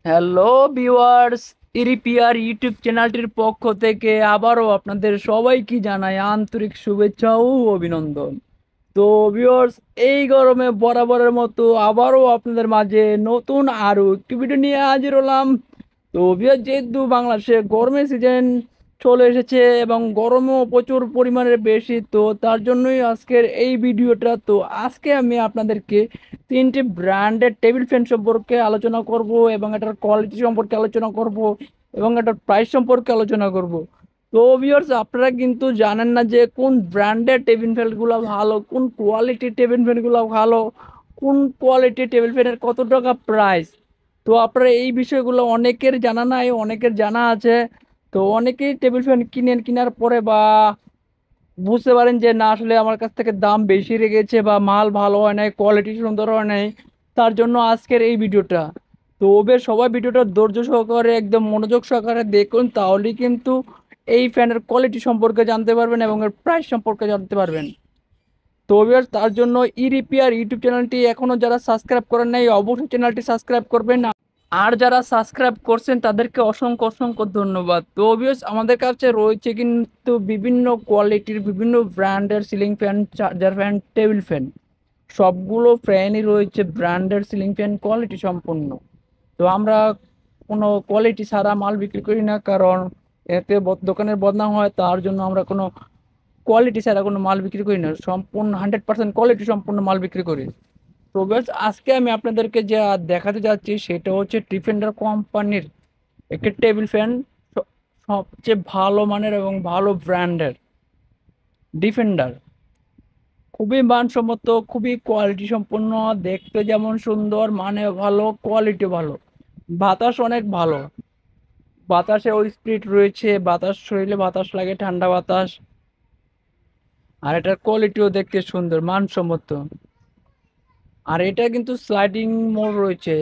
Hello viewers, ইরিপিআর YouTube চ্যানেলটির পক্ষ থেকে আবারও আপনাদের সবাইকে জানাই আন্তরিক শুভেচ্ছা ও অভিনন্দন। তো ভিউয়ার্স, এই গরমে বরাবরের মতো আবারও আপনাদের মাঝে নতুন আরও একটি ভিডিও নিয়ে হাজির হলাম। তো ভিউয়ার্স, যেহেতু বাংলাদেশে গরমের সিজন চলে এসেছে এবং গরমও প্রচুর পরিমাণের বেশি, তো তার জন্যই আজকের এই ভিডিওটা। তো আজকে আমি আপনাদেরকে তিনটি ব্র্যান্ডের টেবিল ফ্যান সম্পর্কে আলোচনা করব এবং এটার কোয়ালিটি সম্পর্কে আলোচনা করব এবং এটার প্রাইস সম্পর্কে আলোচনা করব। তো ভিউয়ার্স, আপনারা কিন্তু জানেন না যে কোন ব্র্যান্ডের টেবিল ফ্যানগুলো ভালো, কোন কোয়ালিটির টেবিল ফ্যানগুলো ভালো, কোন কোয়ালিটির টেবিল ফ্যানের কত টাকা প্রাইস। তো আপনারা এই বিষয়গুলো অনেকের জানা নাই, অনেকের জানা আছে। তো অনেকেই টেবিল ফ্যান কেনার পরে বা বুঝতে পারেন যে না, আসলে আমার কাছ থেকে দাম বেশি রেগেছে বা মাল ভালো হয় নাই, কোয়ালিটি সুন্দর হয় নাই। তার জন্য আজকের এই ভিডিওটা। তো ওদের সবাই ভিডিওটা ধৈর্য সহকারে একদম মনোযোগ সহকারে দেখুন, তাহলেই কিন্তু এই ফ্যানের কোয়ালিটি সম্পর্কে জানতে পারবেন এবং এর প্রাইস সম্পর্কে জানতে পারবেন। তো ভিউয়ার্স, তার জন্য ইরিপিআর ইউটিউব চ্যানেলটি এখনও যারা সাবস্ক্রাইব করেন নাই, অবশ্যই চ্যানেলটি সাবস্ক্রাইব করবেন। আর যারা সাবস্ক্রাইব করছেন তাদেরকে অসংখ্য অসংখ্য ধন্যবাদ। তো ভিউয়ার্স, আমাদের কাছে রয়েছে কিন্তু বিভিন্ন কোয়ালিটির বিভিন্ন ব্র্যান্ডের ceiling fan, charger fan, table fan. সবগুলো ফ্যানই রয়েছে ব্র্যান্ডের সিলিং ফ্যান কোয়ালিটি সম্পন্ন। তো আমরা কোনো কোয়ালিটি ছাড়া মাল বিক্রি করি না, কারণ এতে দোকানের বদনাম হয়। তার জন্য আমরা কোনো কোয়ালিটি ছাড়া কোনো মাল বিক্রি করি না, সম্পূর্ণ 100% কোয়ালিটি সম্পূর্ণ মাল বিক্রি করি। তো বেশ, আজকে আমি আপনাদেরকে যা দেখাতে যাচ্ছি সেটা হচ্ছে ডিফেন্ডার কোম্পানির একটি টেবিল ফ্যান। সবচেয়ে ভালো মানের এবং ভালো ব্র্যান্ডের ডিফেন্ডার। খুবই মানসম্মত, খুবই কোয়ালিটি সম্পন্ন, দেখতে যেমন সুন্দর, মানে ভালো, কোয়ালিটি ভালো, বাতাস অনেক ভালো। বাতাসে ওই স্পিড রয়েছে, বাতাস শরীরে বাতাস লাগে, ঠান্ডা বাতাস। আর এটার কোয়ালিটিও দেখতে সুন্দর, মানসম্মত। আর এটা কিন্তু স্লাইডিং মোড রয়েছে,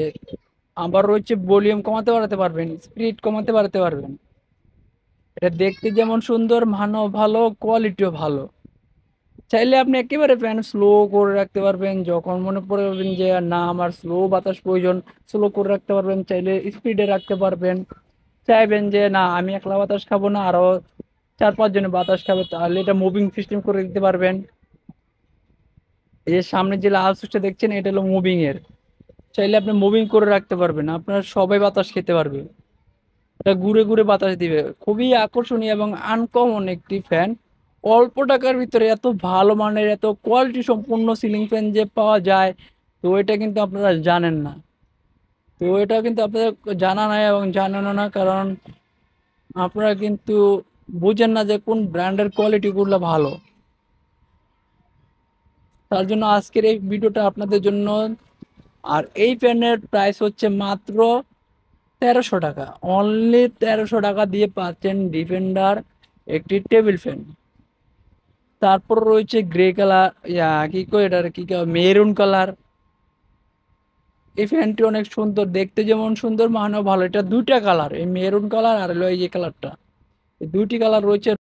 আবার রয়েছে ভলিউম কমাতে বাড়াতে পারবেন, স্পিড কমাতে বাড়াতে পারবেন। এটা দেখতে যেমন সুন্দর, মানও ভালো, কোয়ালিটিও ভালো। চাইলে আপনি একেবারে ফ্যান স্লো করে রাখতে পারবেন, যখন মনে পড়বেন যে না আমার স্লো বাতাস প্রয়োজন, স্লো করে রাখতে পারবেন। চাইলে স্পিডে রাখতে পারবেন। চাইবেন যে না আমি একলা বাতাস খাবো না, আরো 4-5 জনে বাতাস খাবে, তাহলে এটা মুভিং সিস্টেম করে দিতে পারবেন। এই যে সামনে যে লাল সুইচটা দেখছেন, এটা হলো মুভিং এর। চাইলে আপনি মুভিং করে রাখতে পারবেন, আপনার সবাই বাতাস খেতে পারবে। এটা ঘুরে ঘুরে বাতাস দিবে। খুবই আকর্ষণীয় এবং আনকমন একটি ফ্যান। অল্প টাকার ভিতরে এত ভালো মানের, এত কোয়ালিটি সম্পূর্ণ সিলিং ফ্যান যে পাওয়া যায়, তো এটা কিন্তু আপনারা জানেন না। তো এটা কিন্তু আপনাদের জানা নাই এবং জানানো না, কারণ আপনারা কিন্তু বুঝেন না যে কোন ব্র্যান্ডের কোয়ালিটিগুলো ভালো। তার জন্য আজকের এই ভিডিওটা আপনাদের জন্য। আর এই ফ্যানের প্রাইস হচ্ছে মাত্র 1300 টাকা। অনলি 1300 টাকা দিয়ে পাচ্ছেন ডিফেন্ডার একটি টেবিল ফ্যান। তারপর রয়েছে গ্রে কালার, কি কয় এটার, কি কয়, মেরুন কালার। এই ফ্যানটি অনেক সুন্দর, দেখতে যেমন সুন্দর, মানেও ভালো। এটা দুইটা কালার, এই মেরুন কালার আর হলো এই যে কালারটা, এই দুইটি কালার রয়েছে।